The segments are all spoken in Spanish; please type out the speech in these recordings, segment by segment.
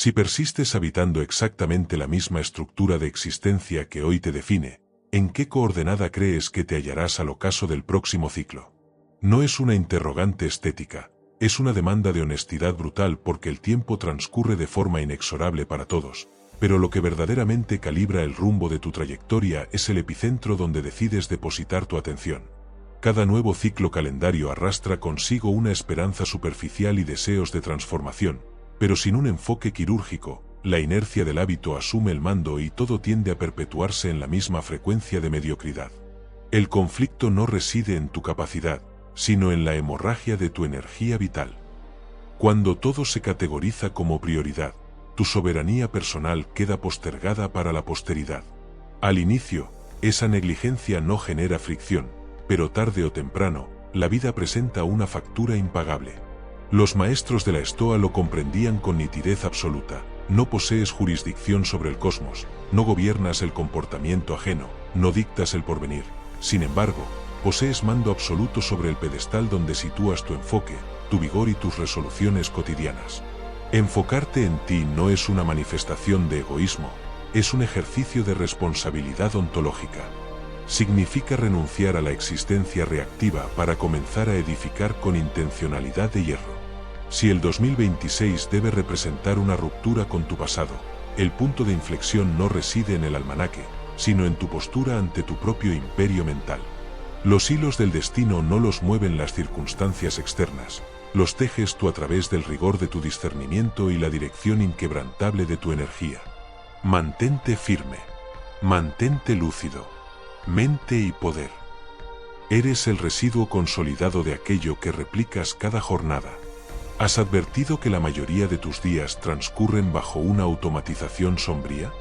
Si persistes habitando exactamente la misma estructura de existencia que hoy te define, ¿en qué coordenada crees que te hallarás al ocaso del próximo ciclo? No es una interrogante estética, es una demanda de honestidad brutal porque el tiempo transcurre de forma inexorable para todos, pero lo que verdaderamente calibra el rumbo de tu trayectoria es el epicentro donde decides depositar tu atención. Cada nuevo ciclo calendario arrastra consigo una esperanza superficial y deseos de transformación, pero sin un enfoque quirúrgico, la inercia del hábito asume el mando y todo tiende a perpetuarse en la misma frecuencia de mediocridad. El conflicto no reside en tu capacidad, sino en la hemorragia de tu energía vital. Cuando todo se categoriza como prioridad, tu soberanía personal queda postergada para la posteridad. Al inicio, esa negligencia no genera fricción, pero tarde o temprano, la vida presenta una factura impagable. Los maestros de la Estoa lo comprendían con nitidez absoluta. No posees jurisdicción sobre el cosmos, no gobiernas el comportamiento ajeno, no dictas el porvenir. Sin embargo, posees mando absoluto sobre el pedestal donde sitúas tu enfoque, tu vigor y tus resoluciones cotidianas. Enfocarte en ti no es una manifestación de egoísmo, es un ejercicio de responsabilidad ontológica. Significa renunciar a la existencia reactiva para comenzar a edificar con intencionalidad de hierro. Si el 2026 debe representar una ruptura con tu pasado, el punto de inflexión no reside en el almanaque, sino en tu postura ante tu propio imperio mental. Los hilos del destino no los mueven las circunstancias externas, los tejes tú a través del rigor de tu discernimiento y la dirección inquebrantable de tu energía. Mantente firme, mantente lúcido, mente y poder. Eres el residuo consolidado de aquello que replicas cada jornada. ¿Has advertido que la mayoría de tus días transcurren bajo una automatización sombría?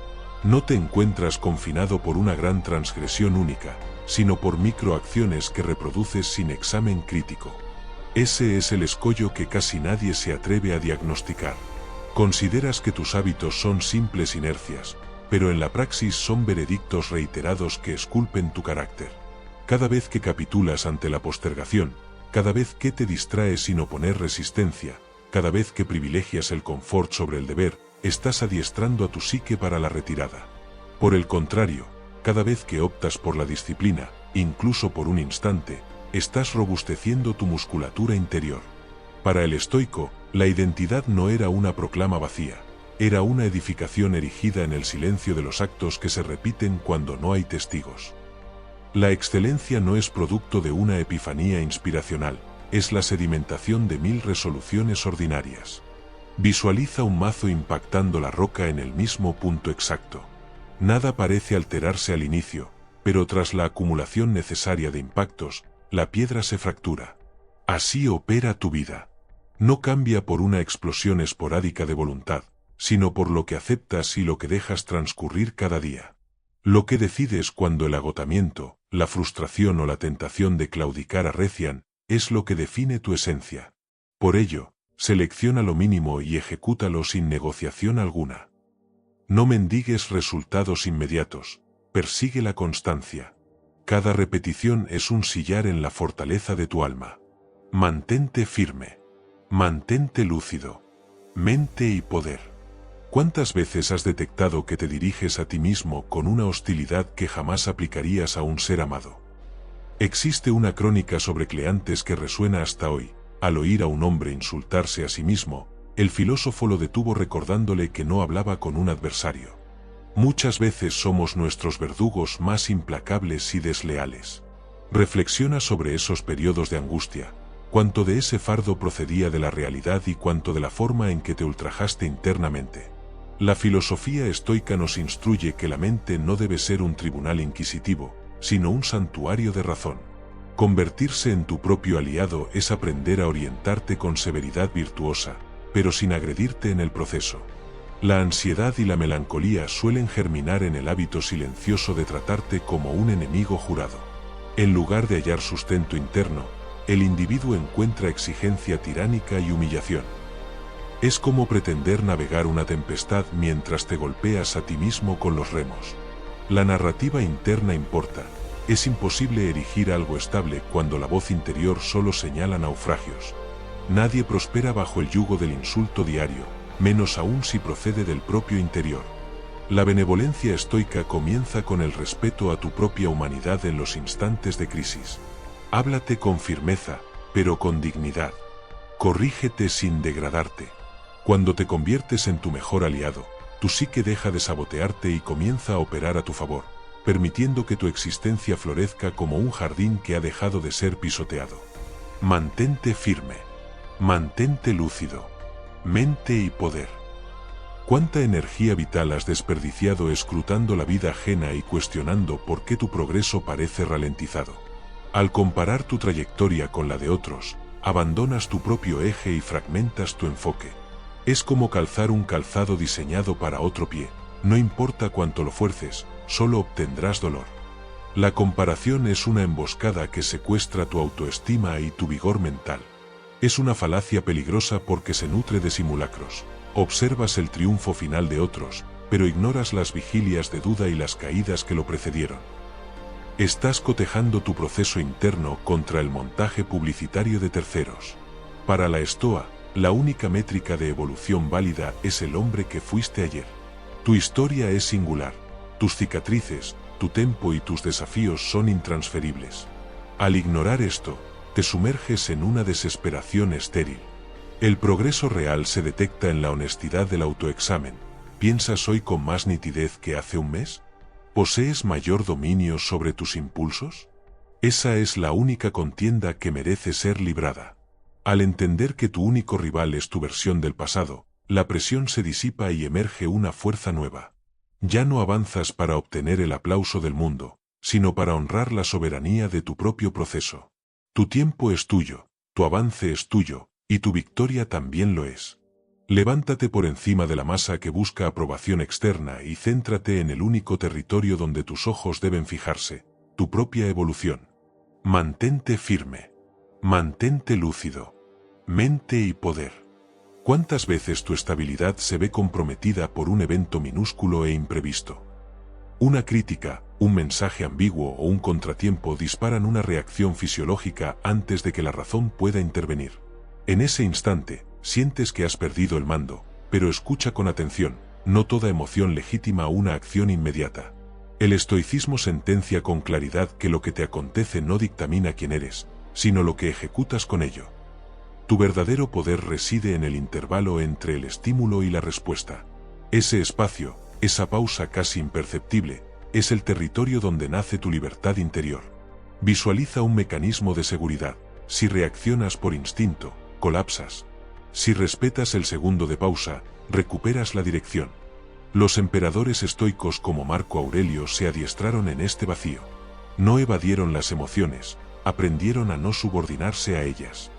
No te encuentras confinado por una gran transgresión única, sino por microacciones que reproduces sin examen crítico. Ese es el escollo que casi nadie se atreve a diagnosticar. Consideras que tus hábitos son simples inercias, pero en la praxis son veredictos reiterados que esculpen tu carácter. Cada vez que capitulas ante la postergación, cada vez que te distraes sin oponer resistencia, cada vez que privilegias el confort sobre el deber, estás adiestrando a tu psique para la retirada. Por el contrario, cada vez que optas por la disciplina, incluso por un instante, estás robusteciendo tu musculatura interior. Para el estoico, la identidad no era una proclama vacía, era una edificación erigida en el silencio de los actos que se repiten cuando no hay testigos. La excelencia no es producto de una epifanía inspiracional, es la sedimentación de 1000 resoluciones ordinarias. Visualiza un mazo impactando la roca en el mismo punto exacto. Nada parece alterarse al inicio, pero tras la acumulación necesaria de impactos, la piedra se fractura. Así opera tu vida. No cambia por una explosión esporádica de voluntad, sino por lo que aceptas y lo que dejas transcurrir cada día. Lo que decides cuando el agotamiento, la frustración o la tentación de claudicar arrecian, es lo que define tu esencia. Por ello, selecciona lo mínimo y ejecútalo sin negociación alguna. No mendigues resultados inmediatos, persigue la constancia. Cada repetición es un sillar en la fortaleza de tu alma. Mantente firme, mantente lúcido, mente y poder. ¿Cuántas veces has detectado que te diriges a ti mismo con una hostilidad que jamás aplicarías a un ser amado? Existe una crónica sobre Cleantes que resuena hasta hoy. Al oír a un hombre insultarse a sí mismo, el filósofo lo detuvo recordándole que no hablaba con un adversario. Muchas veces somos nuestros verdugos más implacables y desleales. Reflexiona sobre esos periodos de angustia, cuánto de ese fardo procedía de la realidad y cuánto de la forma en que te ultrajaste internamente. La filosofía estoica nos instruye que la mente no debe ser un tribunal inquisitivo, sino un santuario de razón. Convertirse en tu propio aliado es aprender a orientarte con severidad virtuosa, pero sin agredirte en el proceso. La ansiedad y la melancolía suelen germinar en el hábito silencioso de tratarte como un enemigo jurado. En lugar de hallar sustento interno, el individuo encuentra exigencia tiránica y humillación. Es como pretender navegar una tempestad mientras te golpeas a ti mismo con los remos. La narrativa interna importa. Es imposible erigir algo estable cuando la voz interior solo señala naufragios. Nadie prospera bajo el yugo del insulto diario, menos aún si procede del propio interior. La benevolencia estoica comienza con el respeto a tu propia humanidad en los instantes de crisis. Háblate con firmeza, pero con dignidad. Corrígete sin degradarte. Cuando te conviertes en tu mejor aliado, tu psique deja de sabotearte y comienza a operar a tu favor, permitiendo que tu existencia florezca como un jardín que ha dejado de ser pisoteado. Mantente firme. Mantente lúcido. Mente y poder. ¿Cuánta energía vital has desperdiciado escrutando la vida ajena y cuestionando por qué tu progreso parece ralentizado? Al comparar tu trayectoria con la de otros, abandonas tu propio eje y fragmentas tu enfoque. Es como calzar un calzado diseñado para otro pie. No importa cuánto lo fuerces, solo obtendrás dolor. La comparación es una emboscada que secuestra tu autoestima y tu vigor mental. Es una falacia peligrosa porque se nutre de simulacros. Observas el triunfo final de otros, pero ignoras las vigilias de duda y las caídas que lo precedieron. Estás cotejando tu proceso interno contra el montaje publicitario de terceros. Para la Estoa, la única métrica de evolución válida es el hombre que fuiste ayer. Tu historia es singular. Tus cicatrices, tu tempo y tus desafíos son intransferibles. Al ignorar esto, te sumerges en una desesperación estéril. El progreso real se detecta en la honestidad del autoexamen. ¿Piensas hoy con más nitidez que hace un mes? ¿Posees mayor dominio sobre tus impulsos? Esa es la única contienda que merece ser librada. Al entender que tu único rival es tu versión del pasado, la presión se disipa y emerge una fuerza nueva. Ya no avanzas para obtener el aplauso del mundo, sino para honrar la soberanía de tu propio proceso. Tu tiempo es tuyo, tu avance es tuyo, y tu victoria también lo es. Levántate por encima de la masa que busca aprobación externa y céntrate en el único territorio donde tus ojos deben fijarse, tu propia evolución. Mantente firme. Mantente lúcido. Mente y poder. ¿Cuántas veces tu estabilidad se ve comprometida por un evento minúsculo e imprevisto? Una crítica, un mensaje ambiguo o un contratiempo disparan una reacción fisiológica antes de que la razón pueda intervenir. En ese instante, sientes que has perdido el mando, pero escucha con atención, no toda emoción legitima una acción inmediata. El estoicismo sentencia con claridad que lo que te acontece no dictamina quién eres, sino lo que ejecutas con ello. Tu verdadero poder reside en el intervalo entre el estímulo y la respuesta. Ese espacio, esa pausa casi imperceptible, es el territorio donde nace tu libertad interior. Visualiza un mecanismo de seguridad. Si reaccionas por instinto, colapsas. Si respetas el segundo de pausa, recuperas la dirección. Los emperadores estoicos como Marco Aurelio se adiestraron en este vacío. No evadieron las emociones, aprendieron a no subordinarse a ellas.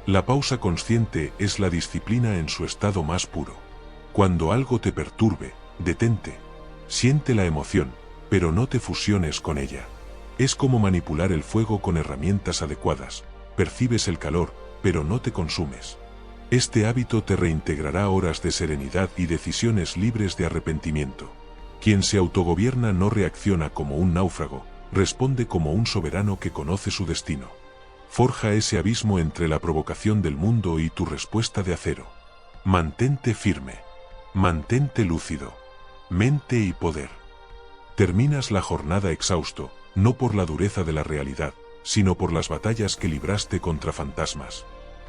La pausa consciente es la disciplina en su estado más puro. Cuando algo te perturbe, detente. Siente la emoción, pero no te fusiones con ella. Es como manipular el fuego con herramientas adecuadas. Percibes el calor, pero no te consumes. Este hábito te reintegrará horas de serenidad y decisiones libres de arrepentimiento. Quien se autogobierna no reacciona como un náufrago, responde como un soberano que conoce su destino. Forja ese abismo entre la provocación del mundo y tu respuesta de acero. Mantente firme. Mantente lúcido. Mente y poder. Terminas la jornada exhausto, no por la dureza de la realidad, sino por las batallas que libraste contra fantasmas.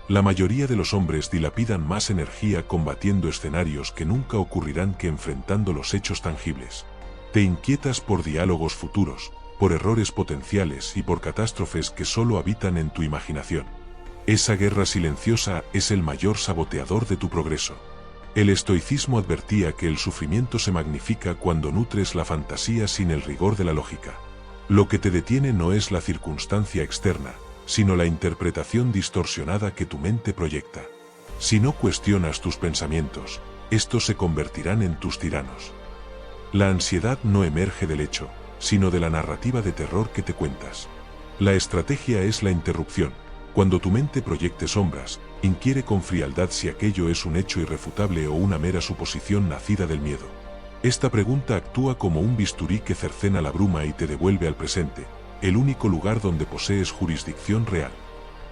La mayoría de los hombres dilapidan más energía combatiendo escenarios que nunca ocurrirán que enfrentando los hechos tangibles. Te inquietas por diálogos futuros, por errores potenciales y por catástrofes que solo habitan en tu imaginación. Esa guerra silenciosa es el mayor saboteador de tu progreso. El estoicismo advertía que el sufrimiento se magnifica cuando nutres la fantasía sin el rigor de la lógica. Lo que te detiene no es la circunstancia externa, sino la interpretación distorsionada que tu mente proyecta. Si no cuestionas tus pensamientos, estos se convertirán en tus tiranos. La ansiedad no emerge del hecho, sino de la narrativa de terror que te cuentas. La estrategia es la interrupción. Cuando tu mente proyecte sombras, inquiere con frialdad si aquello es un hecho irrefutable o una mera suposición nacida del miedo. Esta pregunta actúa como un bisturí que cercena la bruma y te devuelve al presente, el único lugar donde posees jurisdicción real.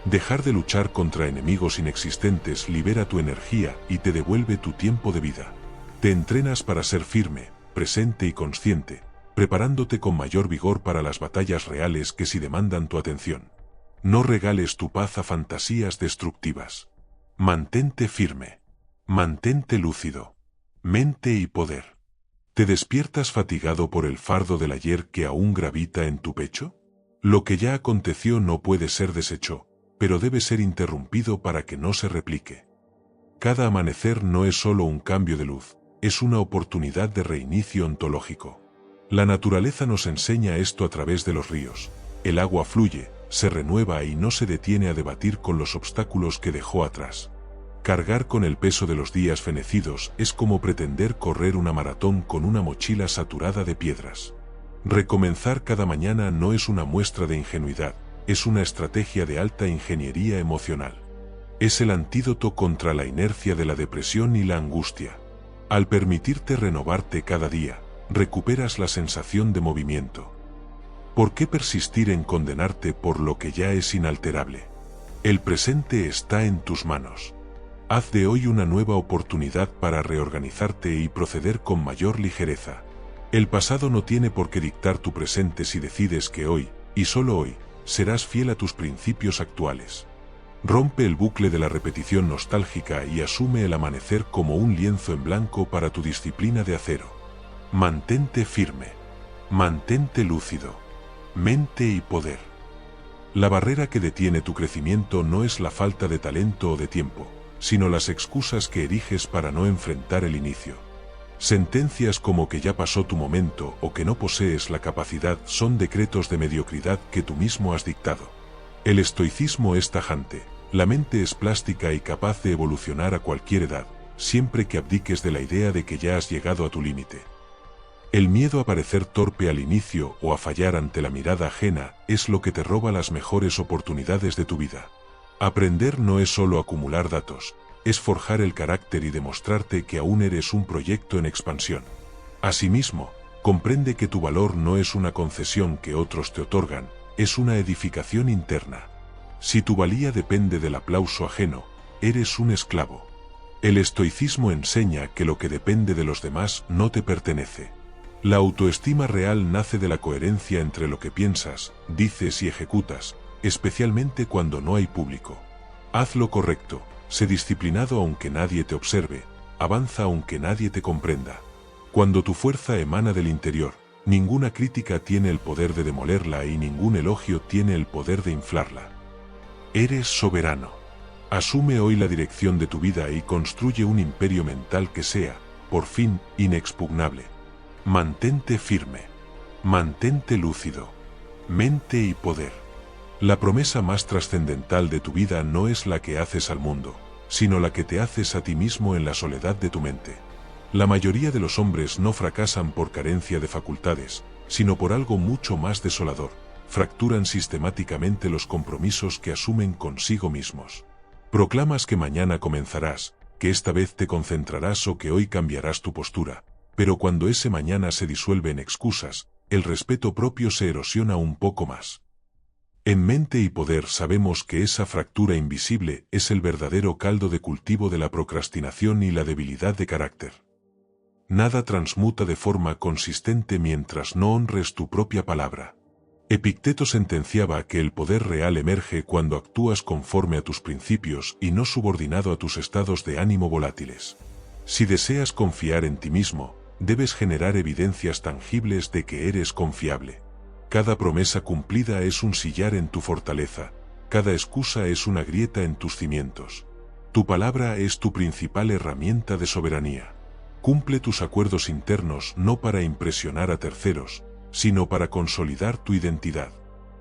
Dejar de luchar contra enemigos inexistentes libera tu energía y te devuelve tu tiempo de vida. Te entrenas para ser firme, presente y consciente, preparándote con mayor vigor para las batallas reales que sí demandan tu atención. No regales tu paz a fantasías destructivas. Mantente firme. Mantente lúcido. Mente y poder. ¿Te despiertas fatigado por el fardo del ayer que aún gravita en tu pecho? Lo que ya aconteció no puede ser deshecho, pero debe ser interrumpido para que no se replique. Cada amanecer no es solo un cambio de luz, es una oportunidad de reinicio ontológico. La naturaleza nos enseña esto a través de los ríos. El agua fluye, se renueva y no se detiene a debatir con los obstáculos que dejó atrás. Cargar con el peso de los días fenecidos es como pretender correr una maratón con una mochila saturada de piedras. Recomenzar cada mañana no es una muestra de ingenuidad, es una estrategia de alta ingeniería emocional. Es el antídoto contra la inercia de la depresión y la angustia. Al permitirte renovarte cada día, recuperas la sensación de movimiento. ¿Por qué persistir en condenarte por lo que ya es inalterable? El presente está en tus manos. Haz de hoy una nueva oportunidad para reorganizarte y proceder con mayor ligereza. El pasado no tiene por qué dictar tu presente si decides que hoy, y solo hoy, serás fiel a tus principios actuales. Rompe el bucle de la repetición nostálgica y asume el amanecer como un lienzo en blanco para tu disciplina de acero. Mantente firme. Mantente lúcido. Mente y poder. La barrera que detiene tu crecimiento no es la falta de talento o de tiempo, sino las excusas que eriges para no enfrentar el inicio. Sentencias como que ya pasó tu momento o que no posees la capacidad son decretos de mediocridad que tú mismo has dictado. El estoicismo es tajante, la mente es plástica y capaz de evolucionar a cualquier edad, siempre que abdiques de la idea de que ya has llegado a tu límite. El miedo a parecer torpe al inicio o a fallar ante la mirada ajena es lo que te roba las mejores oportunidades de tu vida. Aprender no es solo acumular datos, es forjar el carácter y demostrarte que aún eres un proyecto en expansión. Asimismo, comprende que tu valor no es una concesión que otros te otorgan, es una edificación interna. Si tu valía depende del aplauso ajeno, eres un esclavo. El estoicismo enseña que lo que depende de los demás no te pertenece. La autoestima real nace de la coherencia entre lo que piensas, dices y ejecutas, especialmente cuando no hay público. Haz lo correcto, sé disciplinado aunque nadie te observe, avanza aunque nadie te comprenda. Cuando tu fuerza emana del interior, ninguna crítica tiene el poder de demolerla y ningún elogio tiene el poder de inflarla. Eres soberano. Asume hoy la dirección de tu vida y construye un imperio mental que sea, por fin, inexpugnable. Mantente firme. Mantente lúcido. Mente y poder. La promesa más trascendental de tu vida no es la que haces al mundo, sino la que te haces a ti mismo en la soledad de tu mente. La mayoría de los hombres no fracasan por carencia de facultades, sino por algo mucho más desolador: fracturan sistemáticamente los compromisos que asumen consigo mismos. Proclamas que mañana comenzarás, que esta vez te concentrarás o que hoy cambiarás tu postura, pero cuando ese mañana se disuelve en excusas, el respeto propio se erosiona un poco más. En Mente y Poder sabemos que esa fractura invisible es el verdadero caldo de cultivo de la procrastinación y la debilidad de carácter. Nada transmuta de forma consistente mientras no honres tu propia palabra. Epicteto sentenciaba que el poder real emerge cuando actúas conforme a tus principios y no subordinado a tus estados de ánimo volátiles. Si deseas confiar en ti mismo, debes generar evidencias tangibles de que eres confiable. Cada promesa cumplida es un sillar en tu fortaleza, cada excusa es una grieta en tus cimientos. Tu palabra es tu principal herramienta de soberanía. Cumple tus acuerdos internos no para impresionar a terceros, sino para consolidar tu identidad.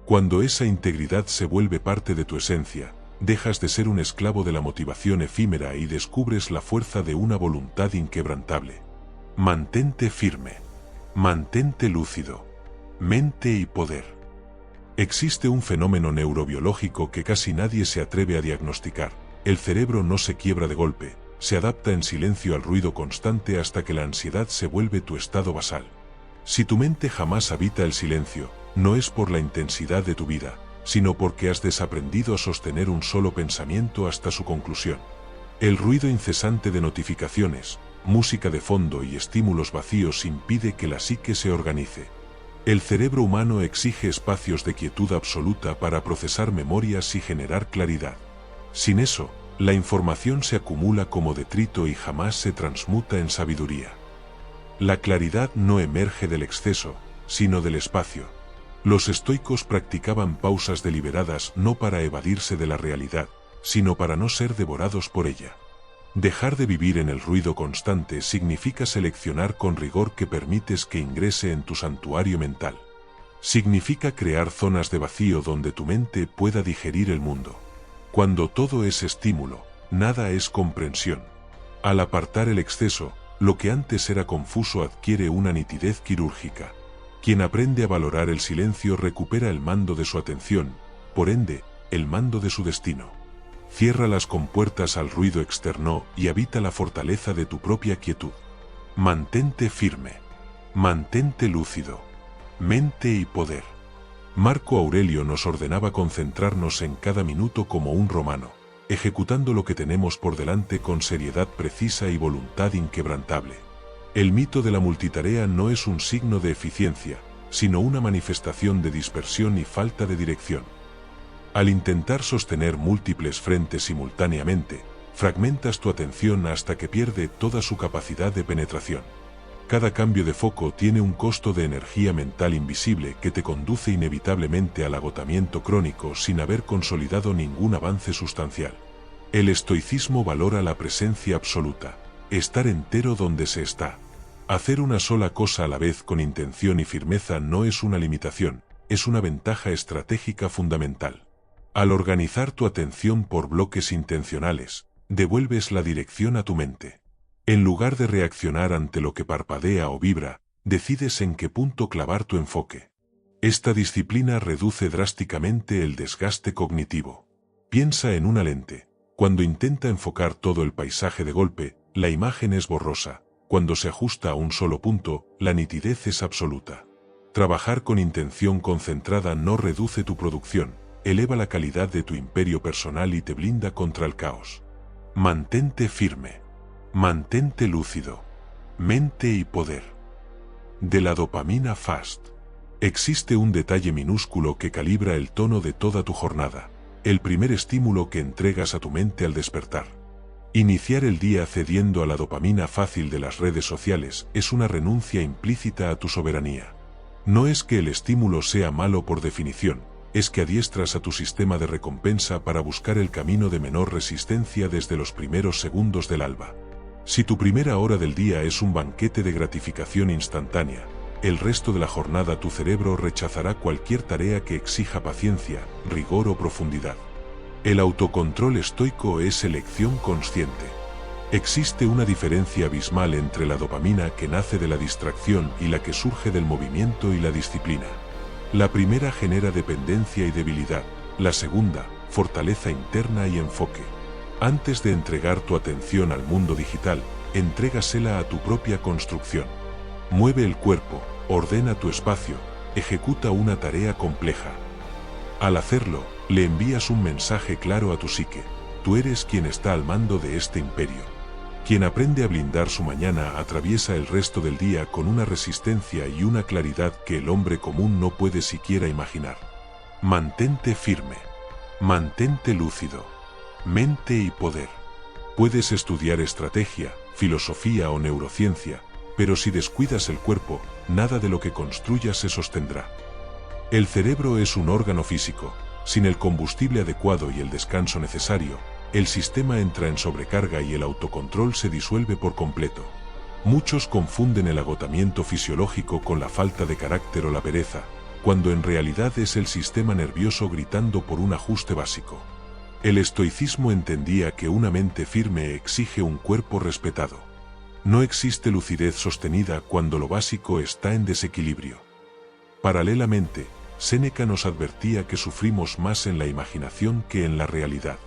Cuando esa integridad se vuelve parte de tu esencia, dejas de ser un esclavo de la motivación efímera y descubres la fuerza de una voluntad inquebrantable. Mantente firme. Mantente lúcido. Mente y poder. Existe un fenómeno neurobiológico que casi nadie se atreve a diagnosticar. El cerebro no se quiebra de golpe, se adapta en silencio al ruido constante hasta que la ansiedad se vuelve tu estado basal. Si tu mente jamás habita el silencio, no es por la intensidad de tu vida, sino porque has desaprendido a sostener un solo pensamiento hasta su conclusión. El ruido incesante de notificaciones, música de fondo y estímulos vacíos impide que la psique se organice. El cerebro humano exige espacios de quietud absoluta para procesar memorias y generar claridad. Sin eso, la información se acumula como detrito y jamás se transmuta en sabiduría. La claridad no emerge del exceso, sino del espacio. Los estoicos practicaban pausas deliberadas no para evadirse de la realidad, sino para no ser devorados por ella. Dejar de vivir en el ruido constante significa seleccionar con rigor que permites que ingrese en tu santuario mental. Significa crear zonas de vacío donde tu mente pueda digerir el mundo. Cuando todo es estímulo, nada es comprensión. Al apartar el exceso, lo que antes era confuso adquiere una nitidez quirúrgica. Quien aprende a valorar el silencio recupera el mando de su atención, por ende, el mando de su destino. Cierra las compuertas al ruido externo y habita la fortaleza de tu propia quietud. Mantente firme. Mantente lúcido. Mente y poder. Marco Aurelio nos ordenaba concentrarnos en cada minuto como un romano, ejecutando lo que tenemos por delante con seriedad precisa y voluntad inquebrantable. El mito de la multitarea no es un signo de eficiencia, sino una manifestación de dispersión y falta de dirección. Al intentar sostener múltiples frentes simultáneamente, fragmentas tu atención hasta que pierde toda su capacidad de penetración. Cada cambio de foco tiene un costo de energía mental invisible que te conduce inevitablemente al agotamiento crónico sin haber consolidado ningún avance sustancial. El estoicismo valora la presencia absoluta, estar entero donde se está. Hacer una sola cosa a la vez con intención y firmeza no es una limitación, es una ventaja estratégica fundamental. Al organizar tu atención por bloques intencionales, devuelves la dirección a tu mente. En lugar de reaccionar ante lo que parpadea o vibra, decides en qué punto clavar tu enfoque. Esta disciplina reduce drásticamente el desgaste cognitivo. Piensa en una lente. Cuando intenta enfocar todo el paisaje de golpe, la imagen es borrosa. Cuando se ajusta a un solo punto, la nitidez es absoluta. Trabajar con intención concentrada no reduce tu producción, eleva la calidad de tu imperio personal y te blinda contra el caos. Mantente firme. Mantente lúcido. Mente y poder. De la dopamina fast. Existe un detalle minúsculo que calibra el tono de toda tu jornada. El primer estímulo que entregas a tu mente al despertar. Iniciar el día cediendo a la dopamina fácil de las redes sociales es una renuncia implícita a tu soberanía. No es que el estímulo sea malo por definición, es que adiestras a tu sistema de recompensa para buscar el camino de menor resistencia desde los primeros segundos del alba. Si tu primera hora del día es un banquete de gratificación instantánea, el resto de la jornada tu cerebro rechazará cualquier tarea que exija paciencia, rigor o profundidad. El autocontrol estoico es elección consciente. Existe una diferencia abismal entre la dopamina que nace de la distracción y la que surge del movimiento y la disciplina. La primera genera dependencia y debilidad, la segunda, fortaleza interna y enfoque. Antes de entregar tu atención al mundo digital, entrégasela a tu propia construcción. Mueve el cuerpo, ordena tu espacio, ejecuta una tarea compleja. Al hacerlo, le envías un mensaje claro a tu psique: tú eres quien está al mando de este imperio. Quien aprende a blindar su mañana atraviesa el resto del día con una resistencia y una claridad que el hombre común no puede siquiera imaginar. Mantente firme. Mantente lúcido. Mente y poder. Puedes estudiar estrategia, filosofía o neurociencia, pero si descuidas el cuerpo, nada de lo que construyas se sostendrá. El cerebro es un órgano físico. Sin el combustible adecuado y el descanso necesario, el sistema entra en sobrecarga y el autocontrol se disuelve por completo. Muchos confunden el agotamiento fisiológico con la falta de carácter o la pereza, cuando en realidad es el sistema nervioso gritando por un ajuste básico. El estoicismo entendía que una mente firme exige un cuerpo respetado. No existe lucidez sostenida cuando lo básico está en desequilibrio. Paralelamente, Séneca nos advertía que sufrimos más en la imaginación que en la realidad.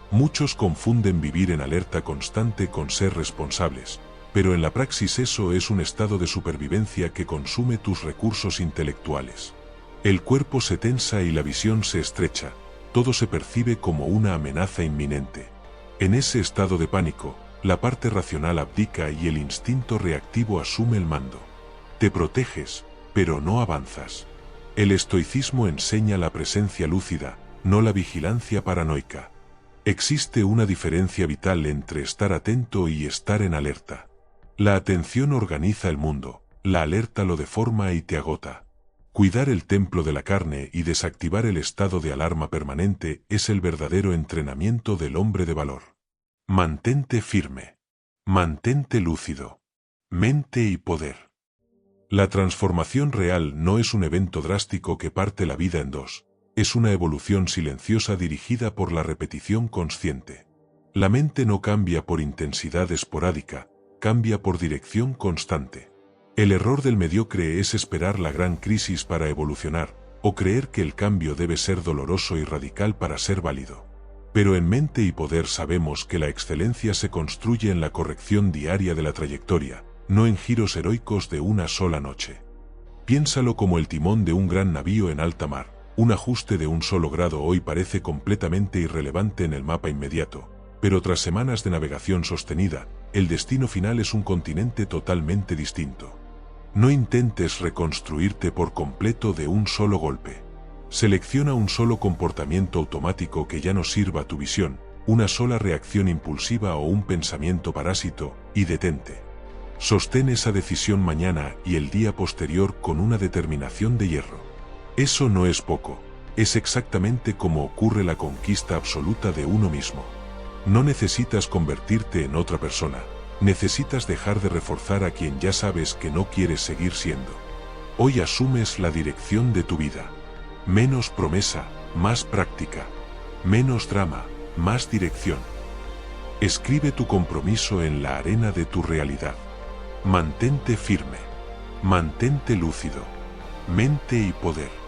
Muchos confunden vivir en alerta constante con ser responsables, pero en la praxis eso es un estado de supervivencia que consume tus recursos intelectuales. El cuerpo se tensa y la visión se estrecha, todo se percibe como una amenaza inminente. En ese estado de pánico, la parte racional abdica y el instinto reactivo asume el mando. Te proteges, pero no avanzas. El estoicismo enseña la presencia lúcida, no la vigilancia paranoica. Existe una diferencia vital entre estar atento y estar en alerta. La atención organiza el mundo, la alerta lo deforma y te agota. Cuidar el templo de la carne y desactivar el estado de alarma permanente es el verdadero entrenamiento del hombre de valor. Mantente firme. Mantente lúcido. Mente y poder. La transformación real no es un evento drástico que parte la vida en dos, es una evolución silenciosa dirigida por la repetición consciente. La mente no cambia por intensidad esporádica, cambia por dirección constante. El error del mediocre es esperar la gran crisis para evolucionar, o creer que el cambio debe ser doloroso y radical para ser válido. Pero en Mente y Poder sabemos que la excelencia se construye en la corrección diaria de la trayectoria, no en giros heroicos de una sola noche. Piénsalo como el timón de un gran navío en alta mar. Un ajuste de un solo grado hoy parece completamente irrelevante en el mapa inmediato, pero tras semanas de navegación sostenida, el destino final es un continente totalmente distinto. No intentes reconstruirte por completo de un solo golpe. Selecciona un solo comportamiento automático que ya no sirva a tu visión, una sola reacción impulsiva o un pensamiento parásito, y detente. Sostén esa decisión mañana y el día posterior con una determinación de hierro. Eso no es poco, es exactamente como ocurre la conquista absoluta de uno mismo. No necesitas convertirte en otra persona, necesitas dejar de reforzar a quien ya sabes que no quieres seguir siendo. Hoy asumes la dirección de tu vida. Menos promesa, más práctica. Menos drama, más dirección. Escribe tu compromiso en la arena de tu realidad. Mantente firme. Mantente lúcido. Mente y poder.